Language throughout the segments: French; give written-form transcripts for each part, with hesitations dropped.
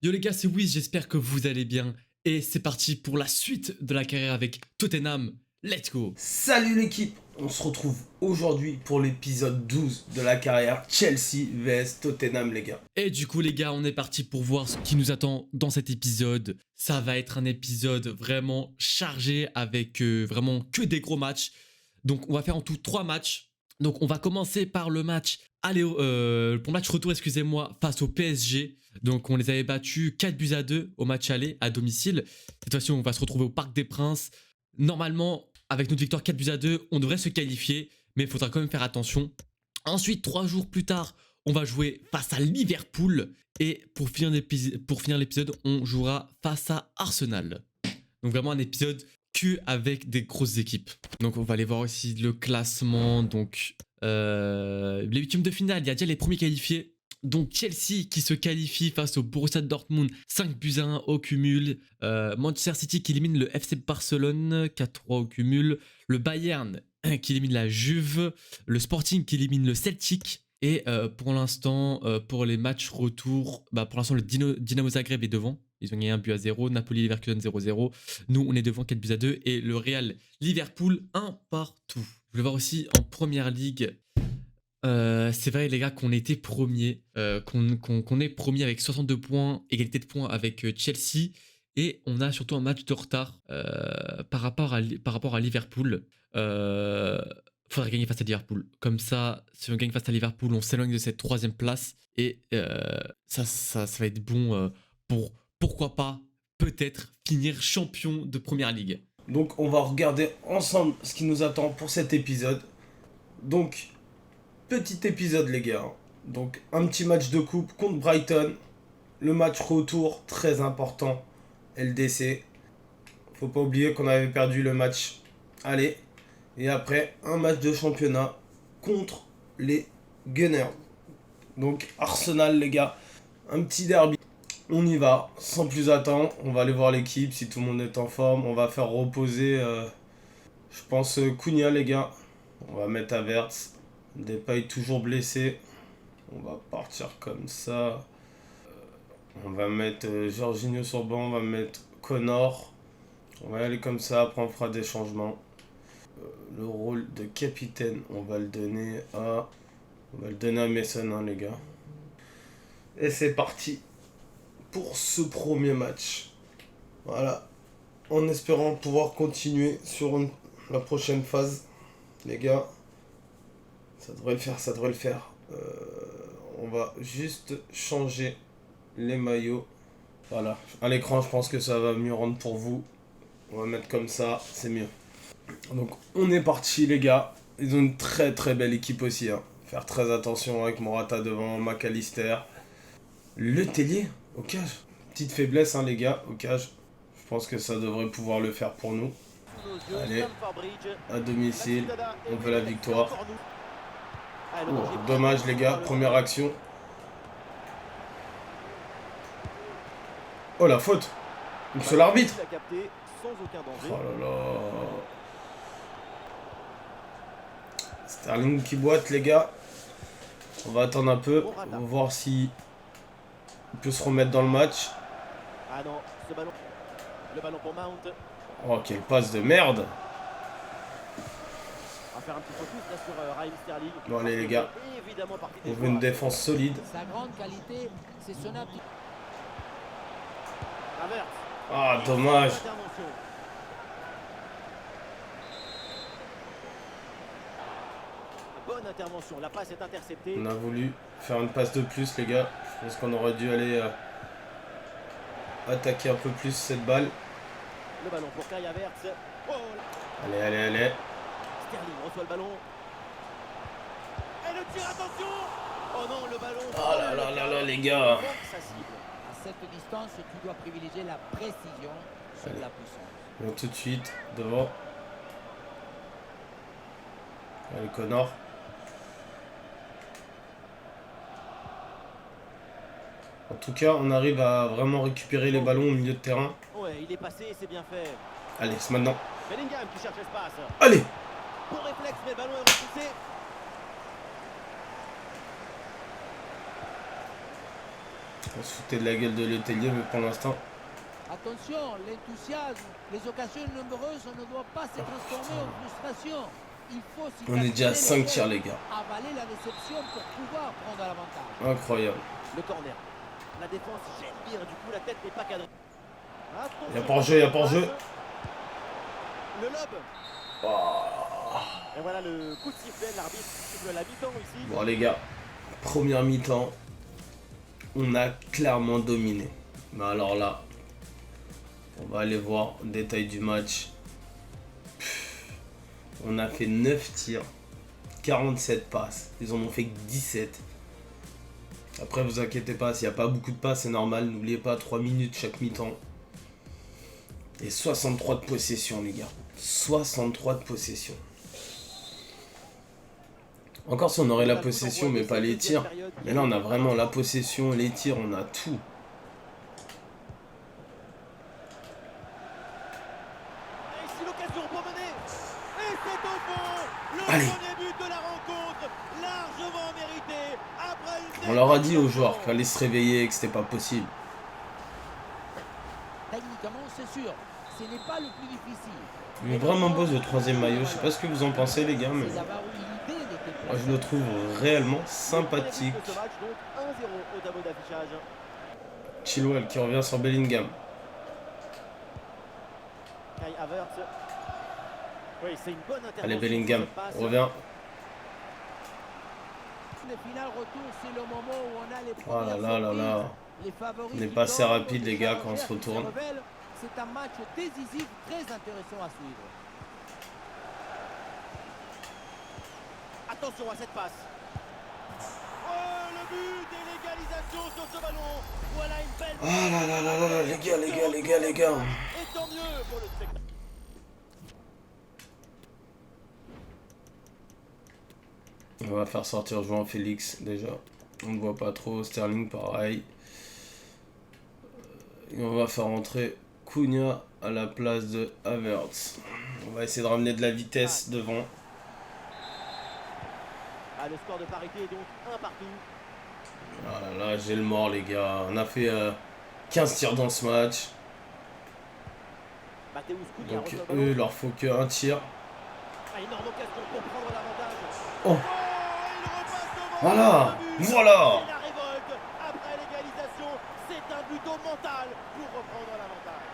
Yo les gars, c'est Wiz, j'espère que vous allez bien. Et c'est parti pour la suite de la carrière avec Tottenham. Let's go. Salut l'équipe, on se retrouve aujourd'hui pour l'épisode 12 de la carrière Chelsea vs Tottenham les gars. Et du coup les gars, on est parti pour voir ce qui nous attend dans cet épisode. Ça va être un épisode vraiment chargé avec vraiment que des gros matchs. Donc on va faire en tout 3 matchs. Donc on va commencer par le match pour le match retour, excusez-moi, face au PSG. Donc on les avait battus 4-2 au match aller à domicile. Cette fois-ci, on va se retrouver au Parc des Princes. Normalement, avec notre victoire 4-2, on devrait se qualifier, mais il faudra quand même faire attention. Ensuite, 3 jours plus tard, on va jouer face à Liverpool. Et pour finir l'épisode, on jouera face à Arsenal. Donc vraiment un épisode que avec des grosses équipes. Donc on va aller voir aussi le classement. Donc les huitièmes de finale, il y a déjà les premiers qualifiés. Donc Chelsea qui se qualifie face au Borussia Dortmund 5-1 au cumul. Manchester City qui élimine le FC Barcelone 4-3 au cumul. Le Bayern qui élimine la Juve. Le Sporting qui élimine le Celtic. Et pour l'instant, pour les matchs retour, pour l'instant le Dynamo Zagreb est devant. Ils ont gagné 1-0. Napoli Leverkusen 0-0. Nous on est devant 4-2. Et le Real Liverpool 1 partout. Je voulais voir aussi en première ligue. C'est vrai les gars qu'on était premier, qu'on est premier avec 62 points, égalité de points avec Chelsea, et on a surtout un match de retard par rapport à Liverpool. Faudrait gagner face à Liverpool. Comme ça, si on gagne face à Liverpool, on s'éloigne de cette troisième place, et ça va être bon pour, pourquoi pas, peut-être finir champion de Première Ligue. Donc on va regarder ensemble ce qui nous attend pour cet épisode. Donc, petit épisode les gars. Donc un petit match de coupe contre Brighton. Le match retour, très important. LDC. Faut pas oublier qu'on avait perdu le match. Allez. Et après, un match de championnat contre les Gunners. Donc Arsenal les gars. Un petit derby. On y va, sans plus attendre. On va aller voir l'équipe si tout le monde est en forme. On va faire reposer, je pense, Cunha les gars. On va mettre Havertz. Depay toujours blessé. On va partir comme ça. On va mettre Jorginho sur banc. On va mettre Connor. On va y aller comme ça. Après on fera des changements. Le rôle de capitaine, on va le donner à... On va le donner à Mason hein, les gars. Et c'est parti pour ce premier match. Voilà. En espérant pouvoir continuer sur la prochaine phase. Les gars. Ça devrait le faire, ça devrait le faire. On va juste changer les maillots. Voilà. À l'écran, je pense que ça va mieux rendre pour vous. On va mettre comme ça, c'est mieux. Donc, on est parti, les gars. Ils ont une très très belle équipe aussi. Hein. Faire très attention avec Morata devant, McAllister. Le Tellier au cage. Petite faiblesse, hein, les gars, au cage. Je pense que ça devrait pouvoir le faire pour nous. Allez, à domicile, on veut la victoire. Oh, dommage les gars, première action. Oh la faute. C'est l'arbitre. Oh là là. Sterling qui boite les gars. On va attendre un peu. On va voir si il peut se remettre dans le match. Ah non, ce ballon. Le ballon pour Mount. Oh quelle passe de merde. On va faire un petit focus là sur Raheem Sterling. Bon allez les gars. On veut une défense solide. Sa grande qualité, c'est son aptitude. Ah dommage. Bonne intervention, la passe est interceptée. On a voulu faire une passe de plus les gars. Je pense qu'on aurait dû aller attaquer un peu plus cette balle. Le ballon pour Kai Havertz. Oh, allez, allez, allez. Sterling reçoit le ballon. Et le tir, attention. Oh non, le ballon. Oh là là là là les gars. Sa cible. À cette distance, tu dois privilégier la précision sur la puissance. Bon, tout de suite, devant. Allez, Connor. En tout cas, on arrive à vraiment récupérer les ballons au milieu de terrain. Ouais, il est passé, c'est bien fait. Allez, c'est maintenant. Bellingham qui cherche l'espace. Allez. Bon réflexe, mais le ballon est repoussé. On se foutait de la gueule de Letellier, mais pour l'instant... Attention, l'enthousiasme, les occasions nombreuses ne doivent pas se transformer en frustration. Il faut s'y On est déjà à calculer 5 tirs, les gars. avaler la déception pour pouvoir prendre l'avantage. Incroyable. Le corner. La défense gêne bien, du coup la tête n'est pas cadrée. Il y a pas hors-jeu, il y a pas hors-jeu. Le lob. Oh. Et voilà le coup de sifflet de l'arbitre siffle la mi-temps ici. Bon les gars, première mi-temps, on a clairement dominé. Mais alors là, on va aller voir le détail du match. On a fait 9 tirs, 47 passes. Ils en ont fait que 17. Après, vous inquiétez pas, s'il n'y a pas beaucoup de passes, c'est normal. N'oubliez pas, 3 minutes chaque mi-temps. Et 63 de possession, les gars. 63 de possession. Encore si on aurait la possession, mais pas les tirs. Mais là, on a vraiment la possession, les tirs, on a tout. Et ici l'occasion pour mener. Et c'est au fond. Le Allez. premier but de la rencontre, largement mérité. Après une On leur a dit aux joueurs qu'il fallait se réveiller et que c'était pas possible. Techniquement, c'est sûr, ce n'est pas le plus difficile. Il est vraiment beau ce troisième maillot. Je sais pas ce que vous en pensez, les gars, mais C'est d'avoir eu l'idée de te moi, je le trouve réellement sympathique. De ce match, donc 1-0 au tableau d'affichage. Chilwell qui revient sur Bellingham. Kai Havertz. Oui, c'est une bonne intervention. Allez, Bellingham, sur cette passe. revient. Le final retour, c'est le moment où on a les Oh là premières là là là. surprises. Les favoris On n'est qui pas assez tombent, rapide, les gars, quand on se qui retourne. révèlent. C'est un match décisif, très intéressant à suivre. Attention à cette passe. Oh, le but et l'égalisation sur ce ballon. Voilà une belle. Oh là là là là là, les gars, les gars, les gars, les gars. Et tant mieux pour le spectacle. On va faire sortir João Félix déjà. On ne voit pas trop. Sterling pareil. Et on va faire entrer Cunha à la place de Havertz. On va essayer de ramener de la vitesse devant. Ah, le score de parité est donc 1 partout. Ah là là, j'ai le mort, les gars. On a fait 15 tirs dans ce match. Mateusz Cunha Donc reçoit le ballon. eux, il leur faut qu'un tir. Ah, énorme occasion pour prendre l'avantage. Oh. Il repasse devant. Voilà, Le but. voilà. C'est la révolte. Après l'égalisation, c'est un but au mental pour reprendre l'avantage.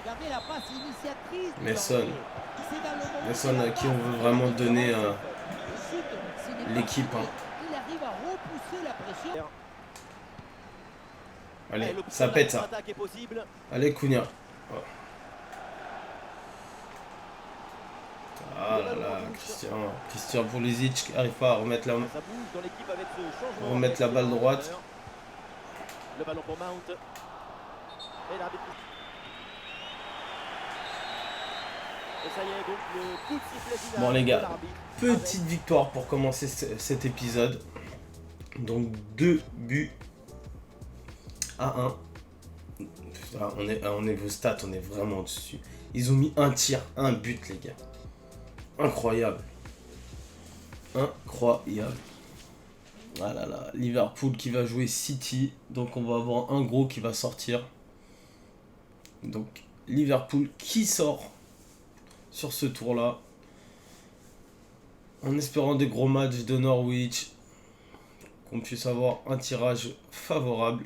Regardez la passe initiatrice. de Messon. l'entrée. C'est dans le moment Messon de la à qui on passe veut vraiment donner Ensuite, ce n'est pas l'équipe, fini. hein. Il arrive à repousser la pression. Allez, Et le ça point pète ça. d'attaque est possible. Allez, Cunha. Oh. Ah là là, Christian Pulisic qui n'arrive pas à remettre la, Ça bouge dans l'équipe avec ce changement. remettre la balle droite. Le ballon pour Mount. Et l'arbitre. Et ça y est, donc le coup de sifflet final. Bon, les gars, de l'arbitre. Petite victoire pour commencer cet épisode. Donc 2 buts à 1. Putain, on est vos stats, on est vraiment dessus. Ils ont mis un tir, un but, les gars. Incroyable. Incroyable. Ah là là, Liverpool qui va jouer City. Donc on va avoir un gros qui va sortir. Donc Liverpool qui sort sur ce tour-là. En espérant des gros matchs de Norwich. Qu'on puisse avoir un tirage favorable.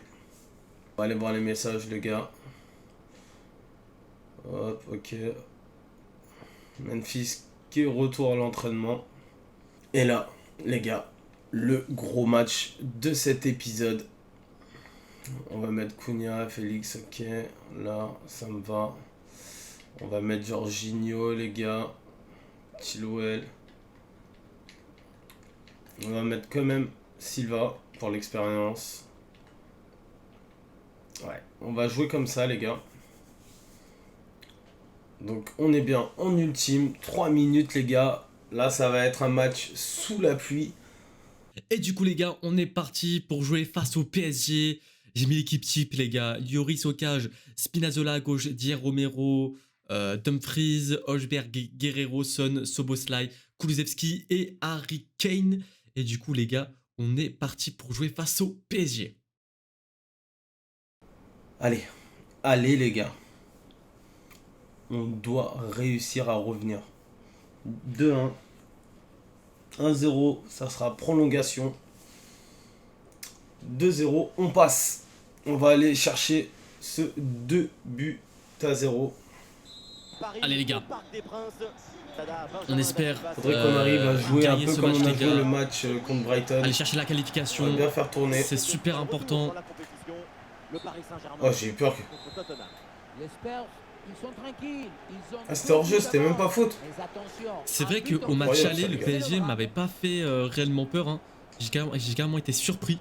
On va aller voir les messages, les gars. Hop, ok. Memphis qui est retour à l'entraînement. Et là, les gars, le gros match de cet épisode. On va mettre Cunha, Félix, ok. Là, ça me va. On va mettre Jorginho, les gars. Chilwell. On va mettre quand même Silva pour l'expérience. Ouais, on va jouer comme ça, les gars. Donc, on est bien en ultime. 3 minutes, les gars. Là, ça va être un match sous la pluie. Et du coup, les gars, on est parti pour jouer face au PSG. J'ai mis l'équipe type, les gars. Lloris au cage, Spinazzola à gauche, Dier Romero, Dumfries, Hojberg, Guerrero, Son, Soboslai, Kulusevski et Harry Kane. Et du coup, les gars, On est parti pour jouer face au PSG. Allez, allez les gars. On doit réussir à revenir. 2-1. 1-0, ça sera prolongation. 2-0, on passe. On va aller chercher ce 2-0. Allez les gars, on espère Faudrait qu'on arrive à jouer un gagner peu ce comme match, on a les joué gars. le match contre Brighton. Aller chercher la On qualification, va bien faire tourner. c'est super important. Oh, j'ai eu peur que... J'espère qu'ils sont tranquilles. Ils ont Ah, c'était hors-jeu, c'était même pas faute. Mais attention, C'est vrai arbitre, qu'au match Incroyable, aller, ça, le les gars. PSG m'avait pas fait réellement peur. Hein. J'ai carrément été surpris.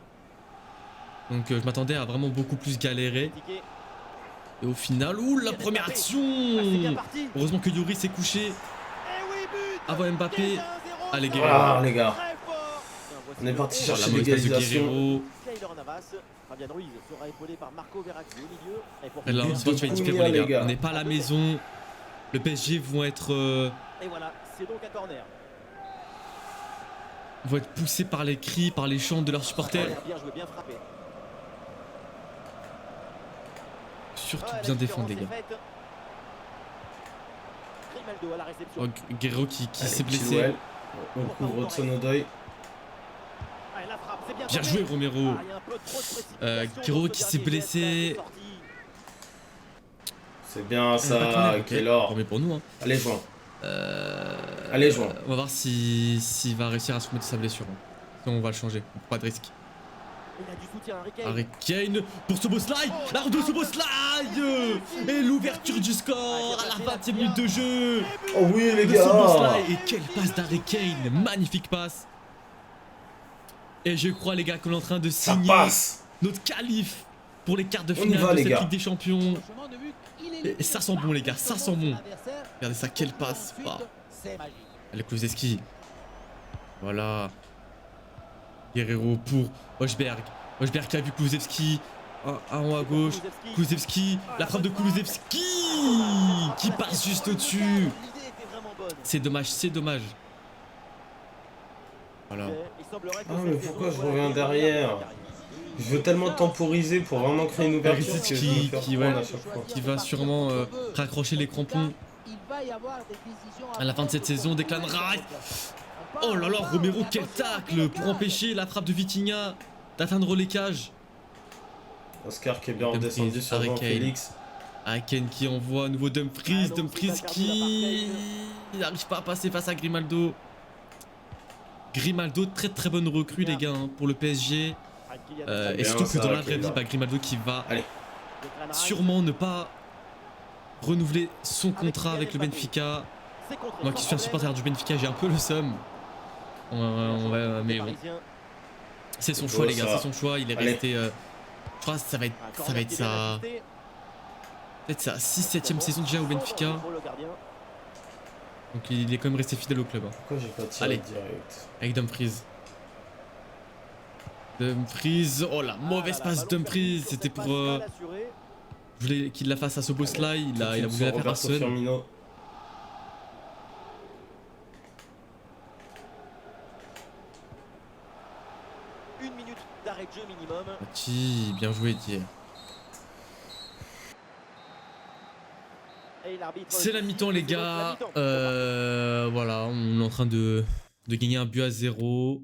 Donc je m'attendais à vraiment beaucoup plus galérer. Et au final, ouh, la première action! Heureusement que Yuri s'est couché avant Mbappé. Allez, Guerrero. Ah, les gars. On est parti Oh, la chercher mauvaise passe de l'égalisation. Guerrero. Fabian Ruiz sera épaulé par Marco Verratti au milieu. Et pour Et là, But ce match de va être différent, Cunha, les les gars. gars. On n'est pas à la maison. Le PSG vont être c'est donc un corner. poussés par les cris, par les chants de leurs supporters. Bien joué, bien frappé. Surtout Ah, la bien défendre, les différence gars. est faite. Grimaldo à la réception. Oh, Guerrero qui Allez, s'est blessé. Chilwell. On couvre Tsonodoy. Ah, et la frappe, c'est Bien tombé. joué, Romero. Ah, il y a un peu trop de précipitation Guerrero dans ce qui s'est dernier geste, blessé. cette sortie. C'est bien ça, Ok, Keylor. tant mieux pour nous. Hein. Allez, jouons. Allez, jouons. On va voir s'il va réussir à se remettre de sa blessure. Hein. Sinon, on va le changer. Pas de risque. Il a du soutien, Harry Kane. Harry Kane pour Szoboszlai. La de Szoboszlai. Et l'ouverture du score à la 20e minute de jeu. Oh oui, les De gars. Szoboszlai. Et quelle passe d'Harry Kane. Magnifique passe. Et je crois, les gars, qu'on est en train de Ça signer passe. notre qualif pour les quarts de On y finale va, de les cette gars. Ligue des Champions. chemin de but, il est Et ça sent bon, les gars, ça sent bon. l'adversaire. Regardez ça, quelle passe. Ensuite, Ah. c'est magique. Allez, Kulusevski. Voilà. Guerrero pour Højbjerg. Højbjerg qui a vu Kulusevski. Un haut à gauche. Kulusevski. La frappe de Kulusevski qui passe juste au-dessus. L'idée était vraiment bonne. C'est dommage, c'est dommage. Voilà. Il semblerait que Ah, mais cette pourquoi saison je reviens soit derrière? Je veux tellement temporiser pour vraiment créer une ouverture Perisic que je vais me faire qui, prendre ouais, à chaque fois. qui va sûrement raccrocher les crampons. Il va y avoir des décisions À la fin de cette saison, Declan Rice. Oh là là, Romero, quel tacle pour empêcher la frappe de Vitinha d'atteindre les cages. Oscar qui est bien Dumfries, redescendu sur Harry Jean Kane. Félix. Aken qui envoie à nouveau Dumfries. Dumfries qui n'arrive pas à passer face à Grimaldo. Grimaldo, très très bonne recrue, les gars, hein, pour le PSG. Et bien, surtout que ça, dans la ok, vraie vie, là. bah, Grimaldo qui va Allez. sûrement ne pas renouveler son contrat avec le Benfica. Moi qui suis un supporter du Benfica, j'ai un peu le seum. Mais bon, c'est son C'est choix, beau, les gars, ça. c'est son choix. Il est Allez. resté. Je crois que ça va être sa. Peut-être sa 6-7ème saison déjà au Benfica. Donc il est quand même resté fidèle au club. Hein, Pourquoi j'ai pas tiré Allez. direct? avec Dumfries. Dumfries, oh la mauvaise passe de Dumfries, c'était pour. Je voulais qu'il la fasse à Szoboszlai, il a voulu la faire à Roberto Son. Firmino. Une minute d'arrêt de jeu minimum. Petit, bien joué, Dier. Et l'arbitre C'est la mi-temps, les c'est donc la gars. mi-temps. Voilà, on est en train de gagner un but à 0.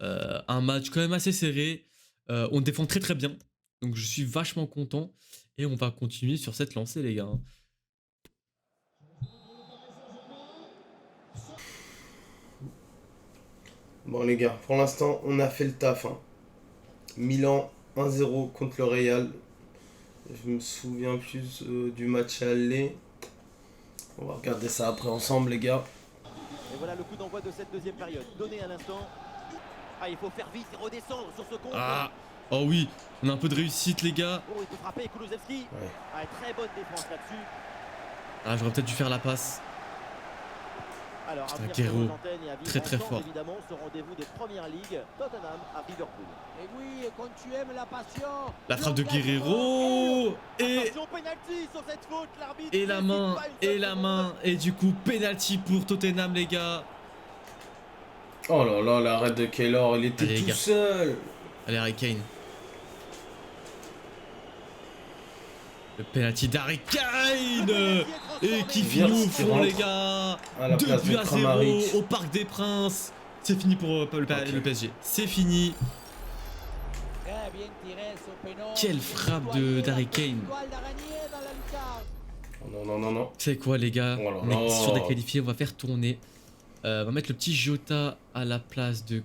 Un match quand même assez serré. On défend très très bien. Donc je suis vachement content. Et on va continuer sur cette lancée, les gars. Bon les gars, pour l'instant on a fait le taf. Hein. Milan 1-0 contre le Real. Je me souviens plus du match aller. On va regarder ça après ensemble les gars. Et voilà le coup d'envoi de cette deuxième période. Donné à l'instant. Ah, il faut faire vite et redescendre sur ce contre. Ah, oh oui, on a un peu de réussite, les gars. Oh, il peut frapper Kulusevski. Ouais. Ah, très bonne défense là-dessus. Ah, j'aurais peut-être dû faire la passe. Alors, Putain, à venir Guerrero, sur nos antennes et à vivre très, très ensemble, fort. Évidemment, ce rendez-vous de première ligue, Tottenham à Liverpool. Et oui, et quand tu aimes la passion. La frappe de l'engagement, Guerrero. Et Attention, penalty sur cette faute, l'arbitre. Et la n'hésite main, pas une et seule la seconde. main, et du coup, penalty pour Tottenham, les gars. Oh là là, l'arrêt de Keylor, il était Allez, les tout gars. seul. Allez, Harry Kane. Le penalty d'Harry Kane et qui Bien, finit au qui fond, rentre les gars. à la 2 place buts de à 0 Kramaric. au Parc des Princes. C'est fini pour le PSG. C'est fini. Très bien tiré ce pénal. Quelle frappe d'Harry Kane. Toile d'araignée dans la lucarne. Non, non, non, non. C'est quoi, les gars? Oh là On est là. sûr d'être qualifié. On va faire tourner. On va mettre le petit Jota à la place de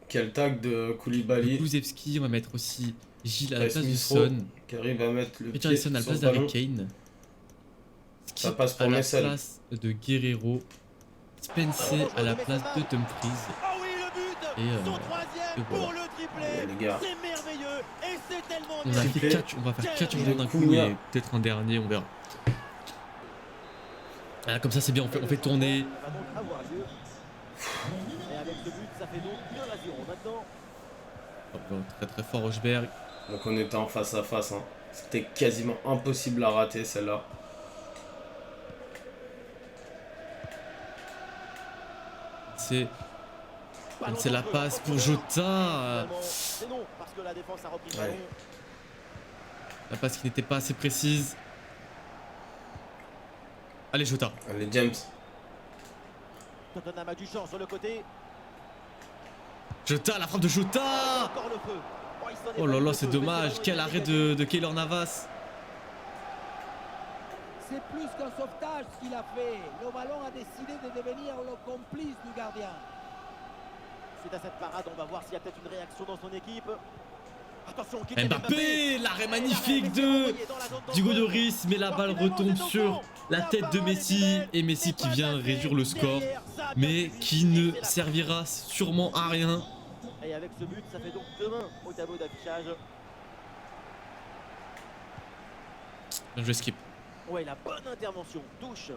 Quel tag de Koulibaly Kulusevski. On va mettre aussi Gilles à la Bryce place de Smith-Rowe, Son. qui arrive à mettre le pied Richarlison à la sur place le ballon. d'Harry Kane. Ça Skip passe pour à la Messel. place de Guerrero. Spencer à la place de Dumfries. Ah oui, le but. Et, Son troisième et voilà. pour le triplé. Allez, les gars. C'est merveilleux et c'est tellement On a fait Triplé. 4, on va faire 4 changements d'un coup Cunha. et peut-être un dernier, on verra. Ah, comme ça c'est bien, on fait tourner. Ça va donc avoir lieu. Et avec ce but, ça fait donc 2-0 maintenant. Oh, très très fort Rochberg. Donc on était en face à face. Hein. C'était quasiment impossible à rater celle-là. C'est la passe pour Jota. C'est non, parce que la défense a repris le Ouais. ballon. La passe qui n'était pas assez précise. Allez Jota. Allez, James. Tottenham a du champ sur le côté. Jota, la frappe de Jota. Encore le feu. Oh, il s'en est Oh là pas là, un c'est peu, dommage. mais Quel c'est arrêt dégagé. de Keylor Navas. C'est plus qu'un sauvetage qu'il a fait. Le ballon a décidé de devenir le complice du gardien. Suite à cette parade, on va voir s'il y a peut-être une réaction dans son équipe. Attention, Kylian Mbappé, l'arrêt Et magnifique l'arrêt, c'est de envoyé dans la zone Diego dangereuse. Lloris, mais la balle retombe sur la tête de Messi et Messi qui vient réduire le score, mais qui ne servira sûrement à rien. Et avec ce but, ça fait donc 2-1 au tableau d'affichage. Je vais skip. Ouais, la bonne intervention, touche.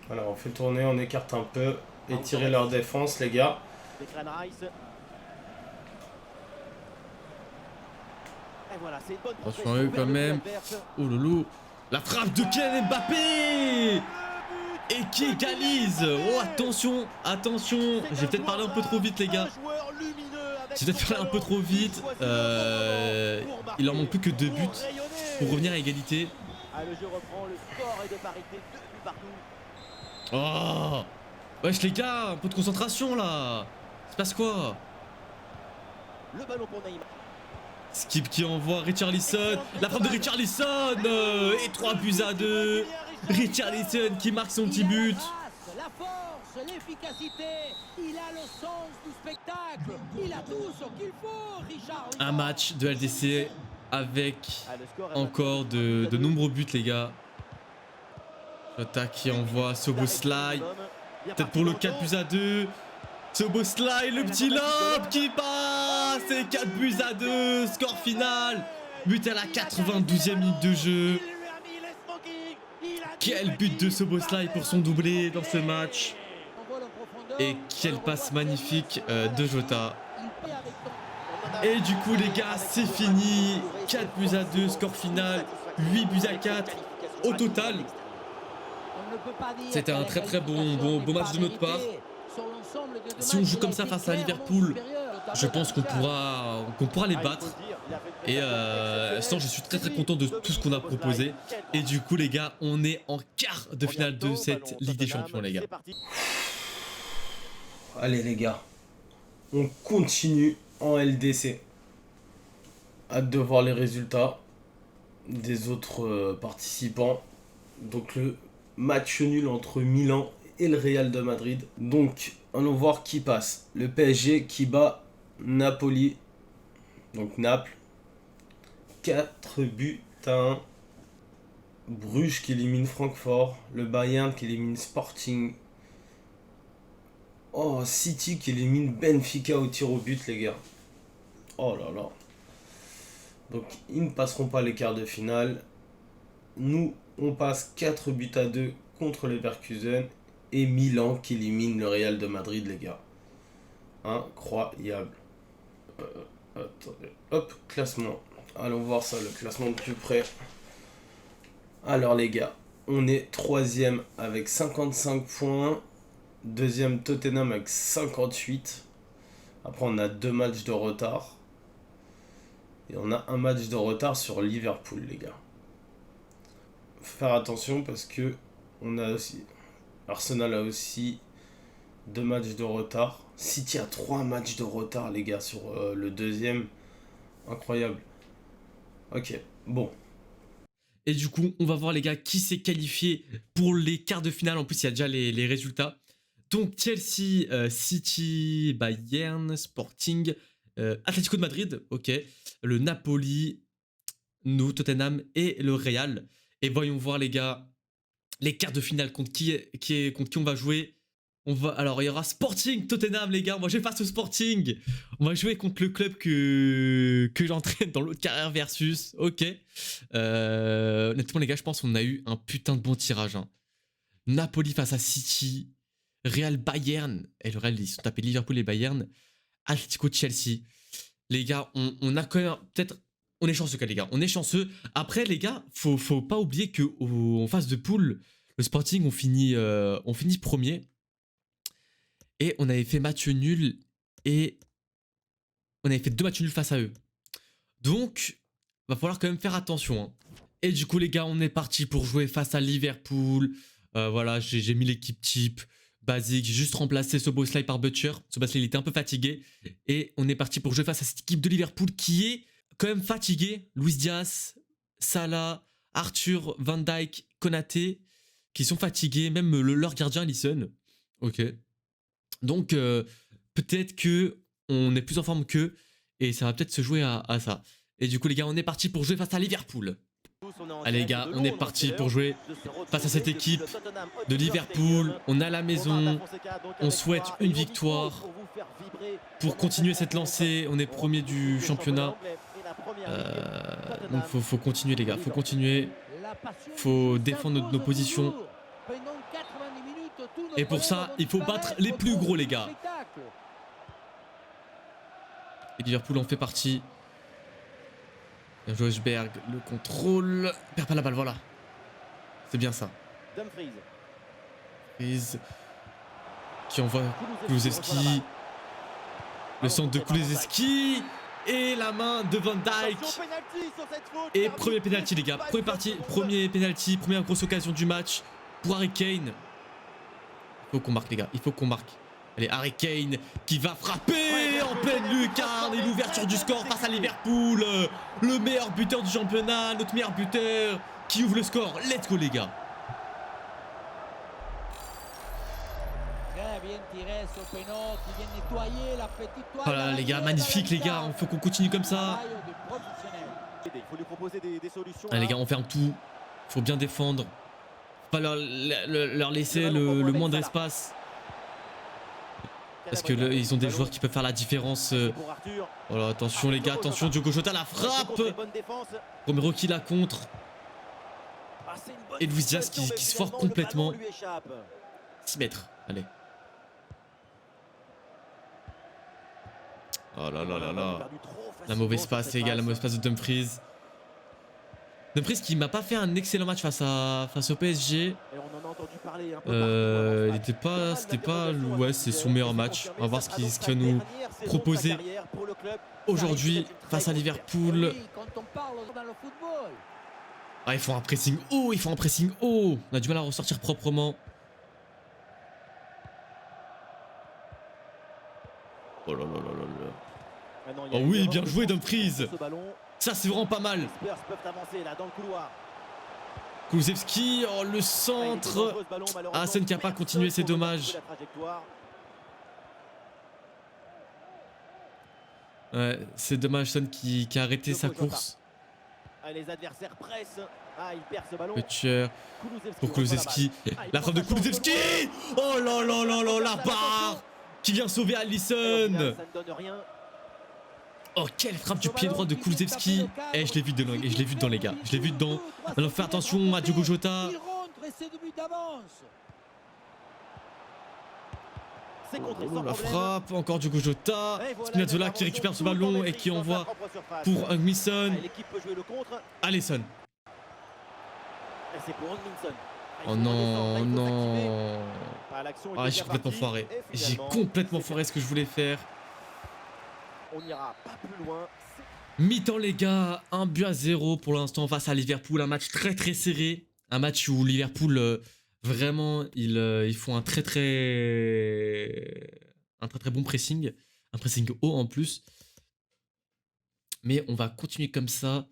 Voilà, on fait tourner, on écarte un peu. Étirer leur défense, les gars. Declan Rice. Et voilà, c'est une bonne Attention progression à eux vers quand le but même. adverse. Oh loulou. La frappe de Kylian Mbappé et qui égalise. Oh attention, attention. J'ai peut-être parlé un peu trop vite les gars. J'ai peut-être parlé un peu trop vite. Il en manque plus que 2 buts pour revenir à égalité. Ah, le jeu reprend, le score est de parité, 2 buts partout. Oh wesh les gars, un peu de concentration là. Se passe quoi? Le ballon pour Neymar. Skip qui envoie Richarlison. La frappe de Richarlison et 3 buts à 2. Richarlison qui marque son petit but. La force, l'efficacité, il a le sens du spectacle, il a tout ce qu'il faut, Richard. Un match de LDC avec Ah, le score est encore maintenant de 3 buts à 2. nombreux buts les gars. Jota qui envoie Soboslai. Peut-être pour le 4 buts à 2. Soboslai, le petit lob qui passe. Et 4 buts à 2. Score final. But à la 92e minute de jeu. Quel but de Soboslai pour son doublé dans ce match. Et quelle passe magnifique de Jota. Et du coup les gars, c'est fini. 4 buts à 2, score final. 8 buts à 4 au total. C'était un très très bon match de notre part. Si on joue comme ça face à Liverpool, je pense qu'on pourra les battre. Et sinon je suis très très content de tout ce qu'on a proposé. Et du coup les gars, on est en quart de finale de cette Ligue des Champions les gars. Allez les gars, on continue en LDC. Hâte de voir les résultats des autres participants. Donc le match nul entre Milan et le Real de Madrid. Donc allons voir qui passe. Le PSG qui bat Napoli. Donc Naples. 4 buts à 1. Bruges qui élimine Francfort. Le Bayern qui élimine Sporting. Oh, City qui élimine Benfica au tir au but, les gars. Oh là là. Donc, ils ne passeront pas les quarts de finale. Nous, on passe 4 buts à 2 contre les Leverkusen. Et Milan qui élimine le Real de Madrid, les gars. Incroyable. Attendez. Hop, classement. Allons voir ça, le classement de plus près. Alors, les gars. On est troisième avec 55 points. Deuxième Tottenham avec 58. Après on a 2 matchs de retard. Et on a un match de retard sur Liverpool, les gars. Faut faire attention parce que on a aussi... Arsenal a aussi 2 matchs de retard. City a 3 matchs de retard, les gars, sur le deuxième. Incroyable. Ok, bon. Et du coup, on va voir les gars qui s'est qualifié pour les quarts de finale. En plus, il y a déjà les résultats. Donc Chelsea, City, Bayern, Sporting, Atlético de Madrid, ok. Le Napoli, nous, Tottenham et le Real. Et voyons voir les gars, les quarts de finale contre qui on va jouer. Alors, il y aura Sporting, Tottenham, les gars. On va jouer face au Sporting. On va jouer contre le club que j'entraîne dans l'autre carrière versus. Ok. Honnêtement, les gars, je pense qu'on a eu un putain de bon tirage. Hein. Napoli face à City. Real Bayern. Et le Real, ils sont tapés Liverpool et Bayern. Atlético Chelsea. Les gars, on a quand même peut-être... On est chanceux, les gars. On est chanceux. Après, les gars, faut pas oublier qu'en phase de poule, le Sporting, on finit premier. Et on avait fait match nul et on avait fait 2 matchs nuls face à eux. Donc, va falloir quand même faire attention. Hein. Et du coup, les gars, on est parti pour jouer face à Liverpool. Voilà, j'ai mis l'équipe type, basique. J'ai juste remplacé Szoboszlai par Butcher. Szoboszlai, il était un peu fatigué. Et on est parti pour jouer face à cette équipe de Liverpool qui est quand même fatiguée. Luis Diaz, Salah, Arthur, Van Dijk, Konaté, qui sont fatigués. Même leur gardien, Alisson. Ok. Donc, peut-être qu'on est plus en forme qu'eux et ça va peut-être se jouer à ça. Et du coup, les gars, on est parti pour jouer face à Liverpool. Allez, les gars, on est parti pour jouer face à cette équipe de Liverpool. On a la maison. On souhaite une victoire pour continuer cette lancée. On est premier du championnat. Donc, faut continuer, les gars. Faut continuer. Faut défendre nos positions. Et pour ça, il faut battre les plus gros, les gars. Et Liverpool en fait partie. Josberg, le contrôle. Perd pas la balle, voilà. C'est bien ça. Dumfries. Qui envoie Kulusevski. Le centre de Kulusevski. Et la main de Van Dijk. Et premier penalty, les gars. Premier penalty, première grosse occasion du match pour Harry Kane. Il faut qu'on marque, les gars. Il faut qu'on marque. Allez, Harry Kane qui va frapper en pleine lucarne et l'ouverture du score face à Liverpool. Le meilleur buteur du championnat, notre meilleur buteur qui ouvre le score. Let's go, les gars. Voilà, les gars, magnifique, les gars. Il faut qu'on continue comme ça. Allez, les gars, on ferme tout. Il faut bien défendre. Pas leur laisser le moindre espace. Parce que ils ont des joueurs qui peuvent faire la différence. Voilà, attention les gars, attention, Diogo Jota la frappe. Romero qui la contre. Et Luis Diaz qui se foire complètement. 6 mètres, allez. Oh là là là là. La mauvaise passe, les gars, la mauvaise passe de Dumfries. Dumfries qui m'a pas fait un excellent match face au PSG. C'était pas ouais, c'est son meilleur match. On va voir ce qu'il va nous proposer aujourd'hui face à Liverpool. Ah, ils font un pressing haut, On a du mal à ressortir proprement. Oh là là là là là. Oh oui, bien joué Dumfries. Ça c'est vraiment pas mal. Kulusevski, oh le centre. Hassan qui n'a pas continué, c'est dommage. Ouais, c'est dommage, Son qui a arrêté sa course. Butcher pour Kulusevski. La frappe de Kulusevski. Oh là là là là, la barre qui vient sauver Alisson. Oh, quelle frappe du pied droit de Kulusevski. Et je l'ai vu dedans, les gars. Je l'ai vu dedans. Alors, fais attention à Diogo Jota. La frappe, encore Diogo Jota. Spinazzola qui récupère ce ballon et qui envoie pour Hung-min Son. Alisson. Oh non, non. Ah, j'ai complètement foiré. J'ai complètement foiré ce que je voulais faire. On n'ira pas plus loin. Mi-temps les gars, 1-0 pour l'instant face à Liverpool, un match très très serré, un match où Liverpool vraiment ils font un très bon pressing, un pressing haut en plus. Mais on va continuer comme ça.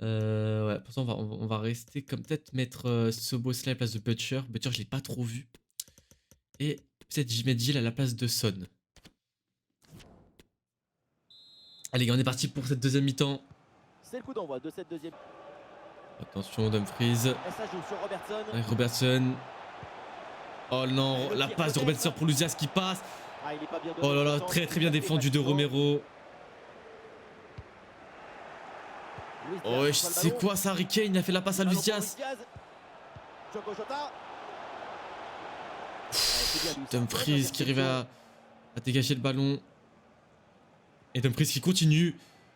Ouais, pourtant on va rester comme peut-être mettre Szoboszlai à la place de Butcher. Butcher je l'ai pas trop vu. Et peut-être mettre Gilles à la place de Son. Allez, on est parti pour cette deuxième mi-temps. C'est le coup d'envoi de cette deuxième. Attention, Dumfries. Et ça joue sur Robertson. Avec Robertson. Oh non, la passe de Robertson pour Luzias qui passe. Ah, il est pas bien Oh là là, très très bien défendu de Romero. Oh, c'est quoi ça, Harry Kane? Il a fait la passe à Luzias. Dumfries qui arrive à dégager le ballon. Et Dumfries qui continue.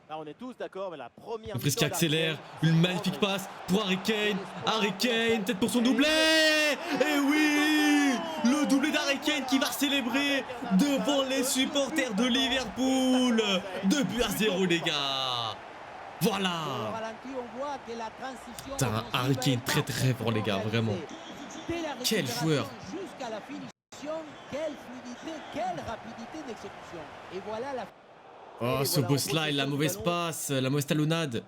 Là, on est tous d'accord, mais la première Dumfries qui accélère. Une magnifique passe pour Harry Kane. Harry Kane, peut-être pour son doublé. Et oui, le doublé d'Harry Kane qui va célébrer devant les supporters de Liverpool. 2-0 les gars. Voilà. Putain, Harry Kane très très fort les gars, vraiment. Quel joueur. Jusqu'à la finition, quelle fluidité, quelle rapidité d'exécution. Et voilà la... Oh, ce Szoboszlai, la mauvaise passe, la mauvaise talonnade.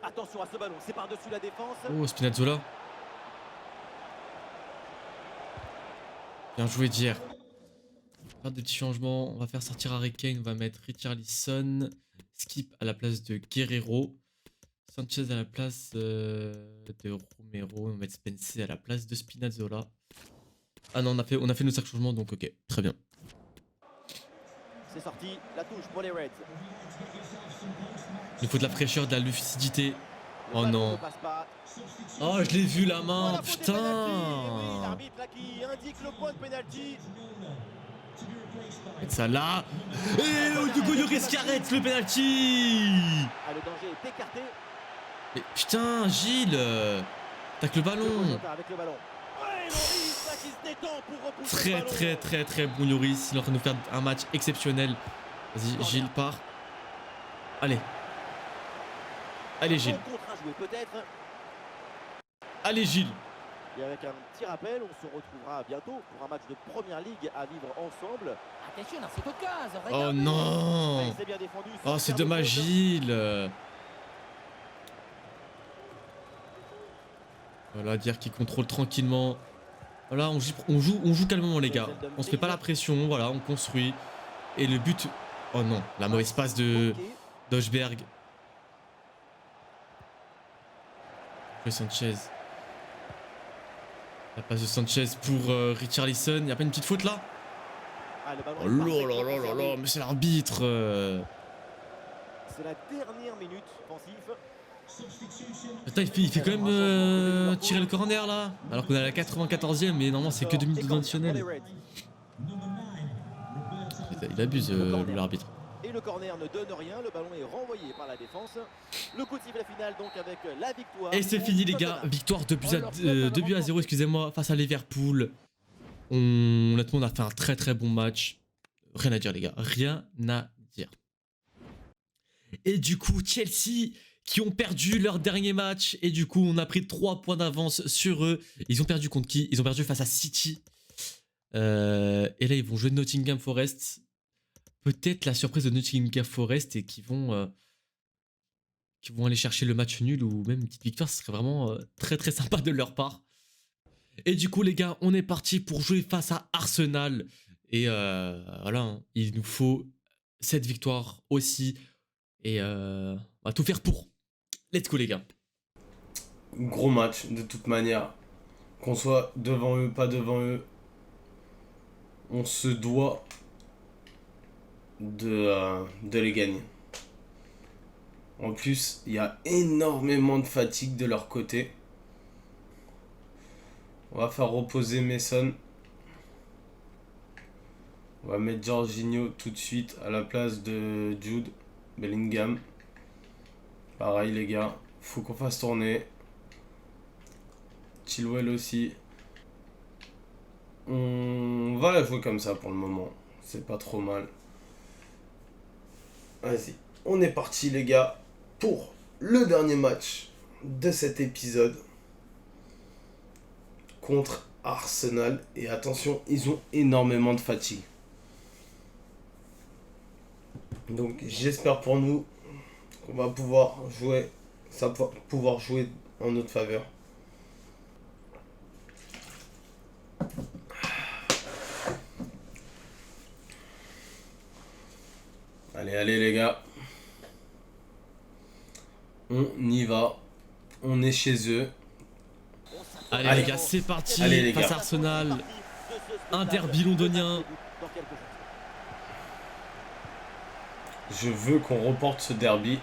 Attention à ce ballon, c'est par-dessus la défense. Oh, Spinazzola. Bien joué, Dier. Faire des petits changements. On va faire sortir Harry Kane. On va mettre Richarlison. Skip à la place de Guerrero. Sanchez à la place de Romero. On va mettre Spencer à la place de Spinazzola. Ah non, on a fait nos 5 changements, donc ok, très bien. C'est sorti, la touche pour les Reds. Il faut de la fraîcheur, de la lucidité. Oh non. Oh, je l'ai vu la main, putain. L'arbitre là qui indique le point de pénalty. Et ça là. Et du coup, Lloris qui arrête le penalty. Ah, le danger est écarté. Mais putain, Gilles. Tac le ballon. Avec le ballon. Ouais, Lloris là qui se détend pour repousser le ballon. Très bon Lloris. Il est en train de nous faire un match exceptionnel. Vas-y, Gilles part. Allez. Allez, Gilles. Allez, Gilles. Et avec un petit rappel, on se retrouvera bientôt pour un match de première ligue à vivre ensemble. Attention dans cette occasion. Oh non. C'est bien défendu. Oh, c'est dommage, Gilles. Voilà, Dier qui contrôle tranquillement. Voilà, on joue calmement, les gars. On se fait pas la pression. Voilà, on construit. Et le but. Oh non, la mauvaise passe de Dojberg. Sanchez. La passe de Sanchez pour Richarlison. Il n'y a pas une petite faute là? Oh là là, mais c'est l'arbitre. C'est la dernière minute offensive. Attends, il fait quand même tirer le corner là. Alors qu'on est à la 94e, mais normalement c'est que 2 minutes additionnelles. Il abuse l'arbitre. Et le corner ne donne rien, le ballon est renvoyé par la défense. Le coup de sifflet final donc avec la victoire. Et c'est fini les gars, victoire 2 buts à 0, excusez-moi, face à Liverpool. Honnêtement on a fait un très bon match. Rien à dire les gars, rien à dire. Et du coup Chelsea qui ont perdu leur dernier match. Et du coup on a pris 3 points d'avance sur eux. Ils ont perdu contre qui? Ils ont perdu face à City. Et là ils vont jouer Nottingham Forest. Peut-être la surprise de Nottingham Forest et qui vont aller chercher le match nul ou même une petite victoire. Ce serait vraiment très sympa de leur part. Et du coup les gars, on est parti pour jouer face à Arsenal. Et voilà, hein, il nous faut cette victoire aussi. Et on va tout faire pour. Let's go les gars. Gros match de toute manière. Qu'on soit devant eux, pas devant eux. On se doit de les gagner. En plus, il y a énormément de fatigue de leur côté. On va faire reposer Mason. On va mettre Jorginho tout de suite à la place de Jude Bellingham. Pareil les gars, faut qu'on fasse tourner. Chilwell aussi. On va la jouer comme ça pour le moment. C'est pas trop mal. Vas-y. On est parti les gars pour le dernier match de cet épisode. Contre Arsenal. Et attention, ils ont énormément de fatigue. Donc j'espère pour nous qu'on va pouvoir jouer. Ça va pouvoir jouer en notre faveur. Allez, allez les gars. On y va. On est chez eux. Allez, Allez. les gars, c'est parti. Allez, les face gars. à Arsenal. Un derby londonien. Je veux qu'on reporte ce derby.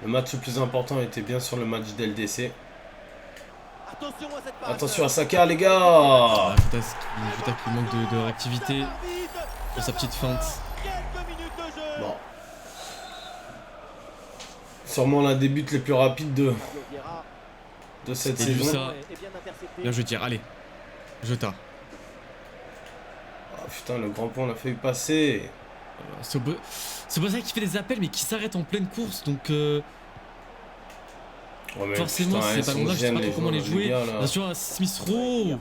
Le match le plus important était bien sûr le match d'LDC. Attention à Saka les gars. Ah, Jota qui manque de réactivité pour sa petite feinte. Bon. Sûrement l'un des buts les plus rapides de cette C'était saison. ça. Bien, je veux dire, allez. Jota. Ah, putain, le grand pont l'a fait passer. Soboslai qui fait des appels mais qui s'arrête en pleine course, donc Ouais, mais forcément putain, ces elles sont ballons là je sais pas gênes, trop comment les joueurs, jouer. gars, là. Bien sûr Smith Rowe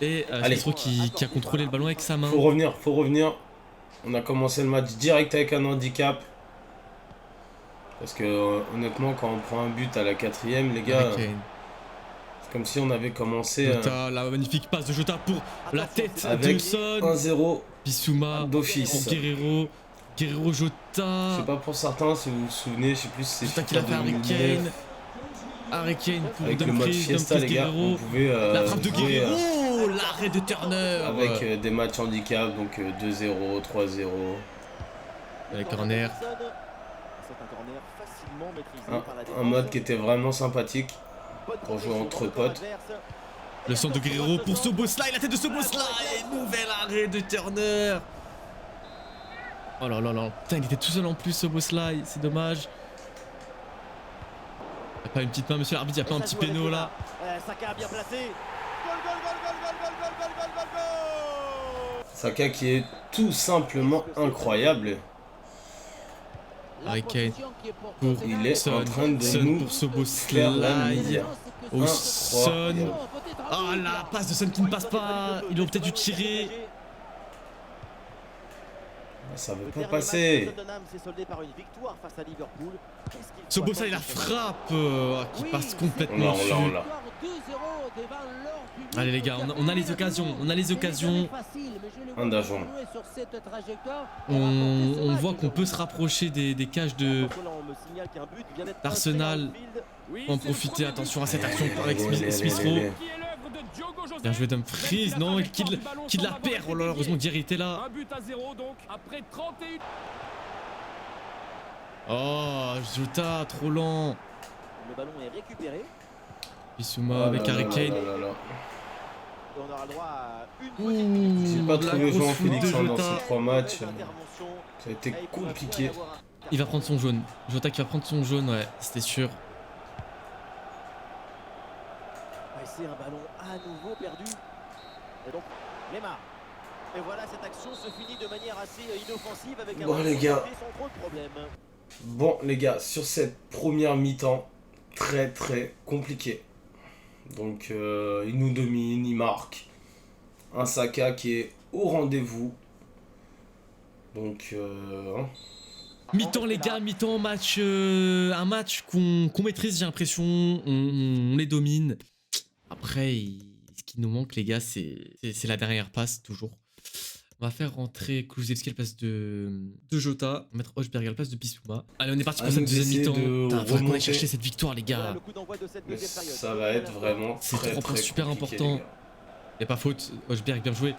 et Allez. Smith Rowe qui a contrôlé le ballon avec sa main. Faut revenir. On a commencé le match direct avec un handicap. Parce que honnêtement, quand on prend un but à la 4ème, les gars, Harry Kane. c'est comme si on avait commencé Jota, la magnifique passe de Jota pour la tête de avec Son. 1-0 Bissouma pour d'office. Guerrero. Guerrero Je Jota. sais pas pour certains si vous vous souvenez, je sais plus si c'est Jota qui l'a fait Harry Kane. Harry Kane pour avec le mode Dumfries, Fiesta les gars, Guerrero. on pouvait La frappe de jouer, Guerrero, l'arrêt de Turner. avec des matchs handicap, donc 2-0, 3-0. Les corner. Un mode qui était vraiment sympathique pour jouer entre potes. Le centre de Guerrero pour Szoboszlai, la tête de Szoboszlai. Nouvel arrêt de Turner. Oh là là là. Putain, il était tout seul en plus, Szoboszlai. C'est dommage. Y'a pas une petite main, monsieur l'arbitre, y'a pas un petit péno là. Saka a bien placé. Saka qui est tout simplement incroyable. Harry Kane pour il est en train de Son nous pour faire la Szoboszlai. misère. Oh, Son. Incroyable. Oh la passe de Son qui ne passe pas. Ils ont peut-être dû tirer. Ça veut pas passer. Szoboszlai la frappe qui passe complètement On l'a. Allez les gars, on a les occasions, Un d'agent. On voit qu'on peut se rapprocher des cages d'Arsenal. On en profiter, attention à cette action avec Smith Rowe. Bien joué Dumfries, non, qui la perd. Oh là là, heureusement que Jerry était là. Un but à 0 donc, après 31. Oh, Jota, trop lent. Le ballon est récupéré. Bissouma avec Harry Kane. Et on aura le droit à une Ouh, J'ai pas la trouvé grosse Jean faute Félix de dans Jota. ces 3 matchs. intervention. Ça a été Et il pourra compliqué. y avoir Il va prendre son jaune. Jota qui va prendre son jaune, ouais, c'était sûr. C'est un ballon à nouveau perdu. Et donc, Lemar. Et voilà, cette action se finit de manière assez inoffensive avec un Bon, ballon les gars. sans trop de problème. Bon les gars, sur cette première mi-temps, très compliqué. Donc il nous domine, il marque. Un Saka qui est au rendez-vous. Donc Mi-temps les gars, mi-temps, match, un match qu'on maîtrise j'ai l'impression, on les domine. Après, ce qui nous manque les gars, c'est la dernière passe toujours. On va faire rentrer Kulusevski à la place de Jota, on va mettre Højbjerg à la place de Bissouma. Allez, on est parti pour cette deuxième mi-temps. Putain, faudrait qu'on aille chercher cette victoire les Voilà gars. le coup d'envoi de cette mais deuxième période. ça va être vraiment C'est très 3 points super compliqué, importants. les gars. Y'a pas faute, Højbjerg bien joué.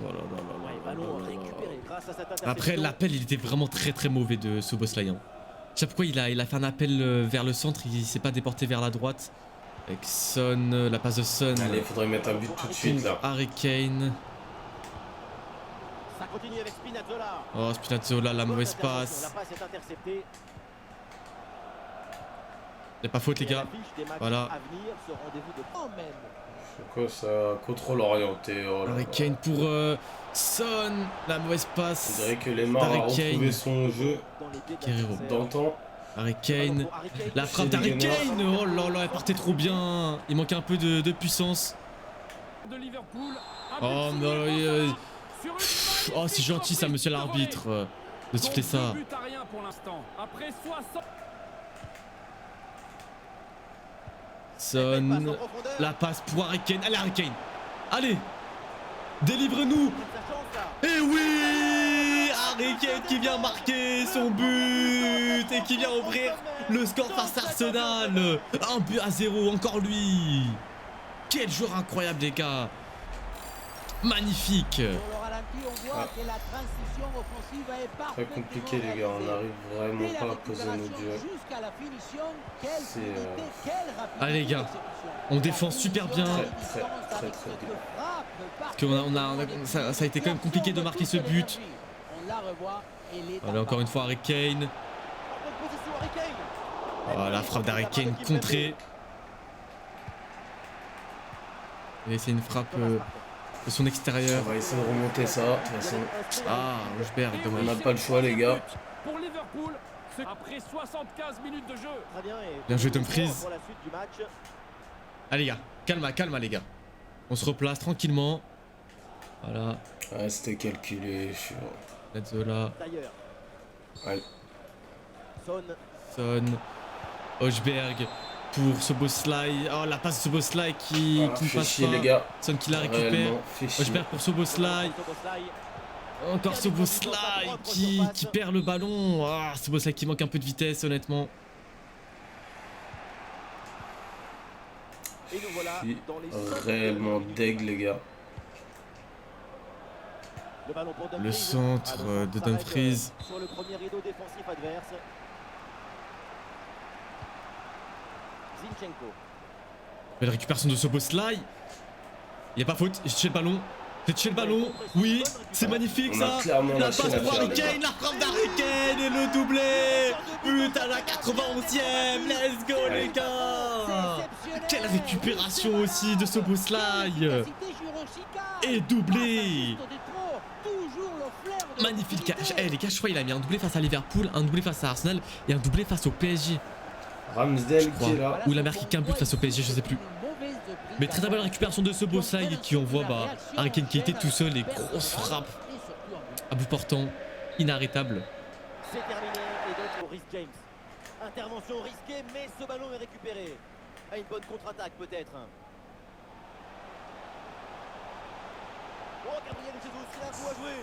Oh là là là Ouais, là ballon là là là. récupéré grâce à cette interception. Après l'appel il était vraiment très mauvais de Szoboszlai. Hein. Je sais pas pourquoi il a fait un appel vers le centre, il s'est pas déporté vers la droite. Avec Son, la passe de Son. Allez, il faudrait mettre un but tout de suite là. Harry Kane. Ça continue avec Spinazzola. Oh Spinazzola, la mauvaise Bonne intervention, passe. La passe est interceptée. Y a pas faute, les gars. Voilà. C'est quoi ça? Contrôle orienté. Oh là Harry là. Kane pour Son. La mauvaise On passe. dirait que Lemar a Harry retrouvé Kane. son jeu Guerrero. d'antan. Harry Kane. La frappe d'Harry Kane. Oh là là, elle partait trop bien. Il manquait un peu de puissance. De Liverpool. Oh non, oh c'est gentil ça, monsieur l'arbitre, de siffler ça. But à rien pour l'instant. Après 60. Son. La passe pour Harry Kane. Allez Harry Kane. Allez. Délivre-nous. Et oui, Harry Kane qui vient marquer son but et qui vient ouvrir le score face à Arsenal. 1-0, encore lui. Quel joueur incroyable, les gars. Magnifique. Très compliqué, les gars. On n'arrive vraiment pas à poser nos dieux. Allez, les gars. On défend super bien. Très bien. Parce que ça a été quand même compliqué de marquer ce but. Allez, encore une fois, Harry Kane. Oh, la frappe d'Harry Kane contrée. Et c'est une frappe de son extérieur. On va essayer de remonter ça. De toute façon, Ah, Rosberg, on n'a dommage. pas le choix, les gars. Pour Liverpool. Après 75 minutes de jeu. Bien joué, Dumfries. Allez, les gars. Calma, les gars. On se replace tranquillement. Voilà. Ouais, c'était calculé. Je suis... Lazzola. Ouais. Son. Hojberg. Pour Soboslai. Oh, la passe de Soboslai qui ne fait passe chier, pas. les gars. Son qui la récupère. Réellement, fait chier. Hojberg pour Soboslai. Encore Soboslai qui perd le ballon. Ah, Soboslai qui manque un peu de vitesse, honnêtement. Je suis réellement deg, les gars. Le centre de Dumfries. Sur le premier rideau défensif adverse. Zinchenko. Belle récupération de Soboslai. Il n'y a pas faute. J'ai touché le ballon. J'ai touché le ballon. Oui, c'est magnifique On ça. a clairement La lâché passe pour l'affaire, Harry les gars. Kane. La frappe d'Harry Kane et le doublé. But à la 91e. Let's go, les gars. Quelle récupération aussi de Soboslai. Et doublé. Magnifique. Eh, les gars, je crois qu'il a mis un doublé face à Liverpool, un doublé face à Arsenal et un doublé face au PSG. Ramsdale qui est là. Ou il a marqué qu'un but face au PSG, je sais plus. Mais très belle récupération de Soboslai qui envoie Harry Kane qui était tout seul et grosse frappe à bout portant, inarrêtable. C'est terminé et donc pour Rhys James. Intervention risquée mais ce ballon est récupéré. À une bonne contre-attaque peut-être. Oh Gabriel Jesus, il a un coup à jouer.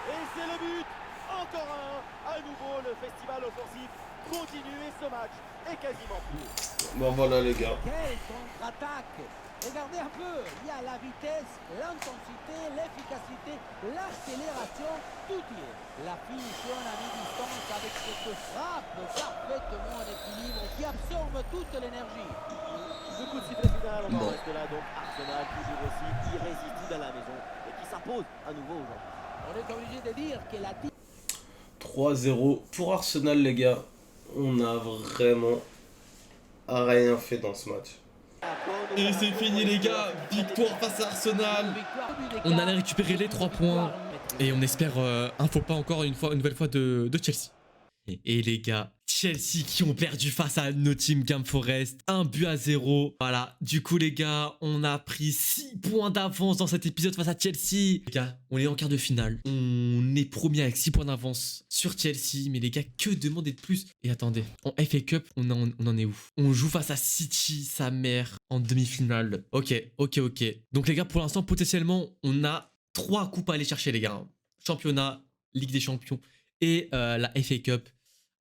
Et c'est le but. Encore un. À nouveau le festival offensif continue et ce match est quasiment plus. Bon, voilà, les gars. Quelle contre-attaque! Regardez un peu, il y a la vitesse, l'intensité, l'efficacité, l'accélération, tout y est. La finition à mi-distance avec cette frappe parfaitement en équilibre qui absorbe toute l'énergie. Le coup de sifflet final, on en reste là donc. Arsenal toujours aussi irrésistible à la maison et qui s'impose à nouveau aujourd'hui. On est obligé de dire que la 3-0 pour Arsenal, les gars. On a vraiment rien fait dans ce match. Et c'est fini, les gars. Victoire face à Arsenal. On allait récupérer les 3 points. Et on espère un faux pas encore une nouvelle fois de Chelsea. Et les gars, Chelsea qui ont perdu face à Nottingham Forest, 1-0. Voilà, du coup les gars, on a pris 6 points d'avance dans cet épisode face à Chelsea. Les gars, on est en quart de finale. On est premier avec 6 points d'avance sur Chelsea. Mais les gars, que demander de plus? Et attendez, en FA Cup, on en est où? On joue face à City, sa mère, en demi-finale. Ok. Donc les gars, pour l'instant, potentiellement, on a 3 coupes à aller chercher, les gars. Championnat, Ligue des Champions et la FA Cup.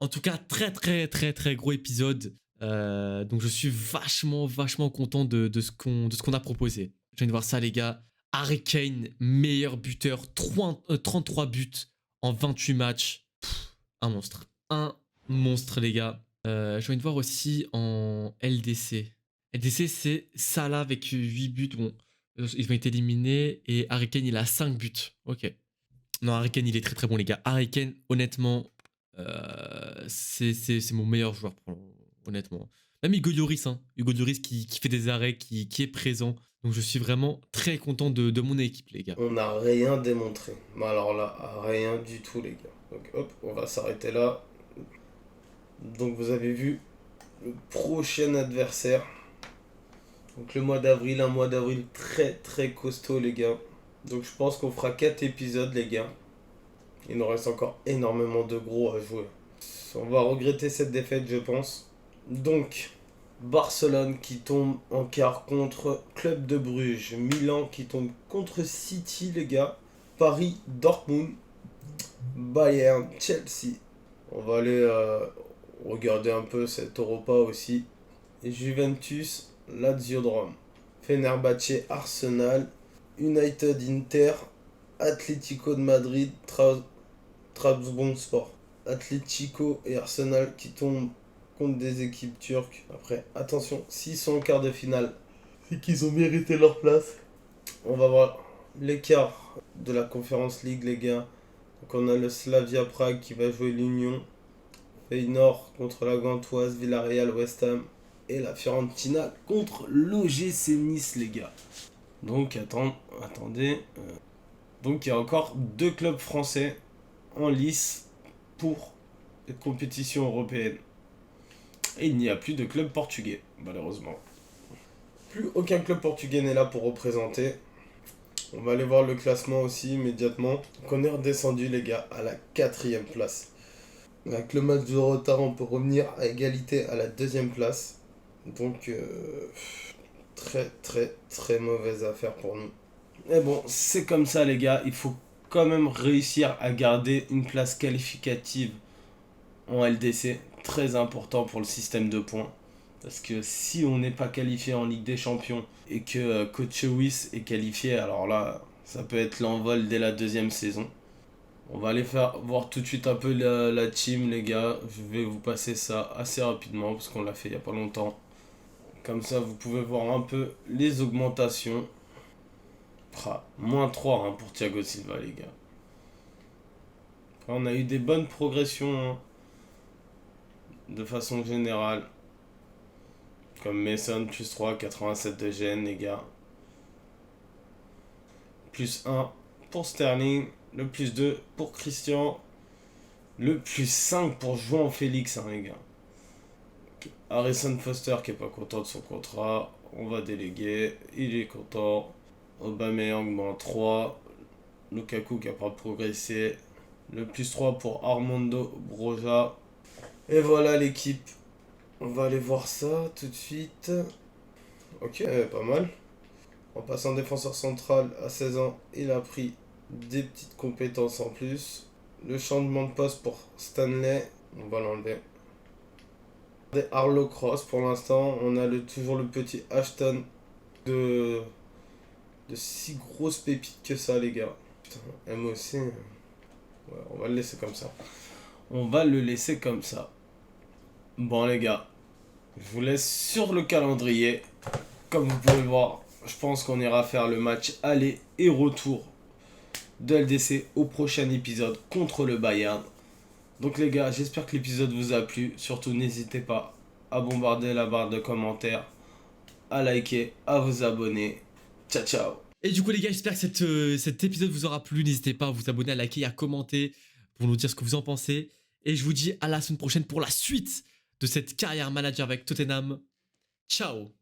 En tout cas, très gros épisode. Donc je suis vachement content de ce qu'on a proposé. Je viens de voir ça, les gars. Harry Kane, meilleur buteur, 33 buts en 28 matchs. Un monstre. Un monstre, les gars. Je viens de voir aussi en LDC. LDC, c'est Salah avec 8 buts. Bon, ils ont été éliminés. Et Harry Kane, il a 5 buts. Ok. Non, Harry Kane, il est très bon, les gars. Harry Kane, honnêtement, c'est mon meilleur joueur, honnêtement. Même Hugo Lloris, hein. Hugo Lloris qui fait des arrêts, qui est présent. Donc je suis vraiment très content de mon équipe, les gars. On n'a rien démontré. Mais alors là, rien du tout, les gars. Donc hop, on va s'arrêter là. Donc vous avez vu le prochain adversaire. Donc le mois d'avril, un mois d'avril très très costaud, les gars. Donc je pense qu'on fera 4 épisodes, les gars. Il nous reste encore énormément de gros à jouer. On va regretter cette défaite, je pense. Donc, Barcelone qui tombe en quart contre Club de Bruges. Milan qui tombe contre City, les gars. Paris, Dortmund. Bayern, Chelsea. On va aller regarder un peu cette Europa aussi. Et Juventus, Lazio de Rome. Fenerbahçe, Arsenal. United, Inter. Atlético de Madrid, Trabzonspor. Atlético et Arsenal qui tombent contre des équipes turques. Après, attention, s'ils sont en quart de finale, c'est qu'ils ont mérité leur place. On va voir l'écart de la Conference League, les gars. Donc on a le Slavia Prague qui va jouer l'Union. Feyenoord contre la Gantoise, Villarreal, West Ham. Et la Fiorentina contre l'OGC Nice, les gars. Donc attendez. Donc il y a encore 2 clubs français en lice pour les compétitions européennes. Et il n'y a plus de club portugais, malheureusement. Plus aucun club portugais n'est là pour représenter. On va aller voir le classement aussi immédiatement. Donc on est redescendu, les gars, à la 4e place. Avec le match de retard, on peut revenir à égalité à la 2e place. Donc très très très mauvaise affaire pour nous. Mais bon, c'est comme ça, les gars. Il faut quand même réussir à garder une place qualificative en LDC. Très important pour le système de points. Parce que si on n'est pas qualifié en Ligue des Champions et que Coach Lewis est qualifié, alors là, ça peut être l'envol dès la 2e saison. On va aller voir tout de suite un peu la team, les gars. Je vais vous passer ça assez rapidement parce qu'on l'a fait il n'y a pas longtemps. Comme ça, vous pouvez voir un peu les augmentations. -3 pour Thiago Silva, les gars. Après, on a eu des bonnes progressions de façon générale. Comme Mason, +3, 87 de gène, les gars. +1 pour Sterling. Le +2 pour Christian. Le +5 pour João Félix, les gars. Harrison Foster qui est pas content de son contrat. On va déléguer. Il est content. Aubameyang, -3. Lukaku qui a pas progressé. Le +3 pour Armando Broja. Et voilà l'équipe. On va aller voir ça tout de suite. Ok, pas mal. En passant défenseur central à 16 ans, il a pris des petites compétences en plus. Le changement de poste pour Stanley, on va l'enlever. Des Arlo Cross pour l'instant. On a toujours le petit Ashton de 6 grosses pépites que ça, les gars. Putain, MOC. Ouais, on va le laisser comme ça. On va le laisser comme ça. Bon, les gars, je vous laisse sur le calendrier. Comme vous pouvez le voir, je pense qu'on ira faire le match aller et retour de LDC au prochain épisode contre le Bayern. Donc les gars, j'espère que l'épisode vous a plu. Surtout, n'hésitez pas à bombarder la barre de commentaires, à liker, à vous abonner. Ciao, ciao. Et du coup, les gars, j'espère que cet épisode vous aura plu. N'hésitez pas à vous abonner, à liker, à commenter pour nous dire ce que vous en pensez. Et je vous dis à la semaine prochaine pour la suite de cette carrière manager avec Tottenham. Ciao.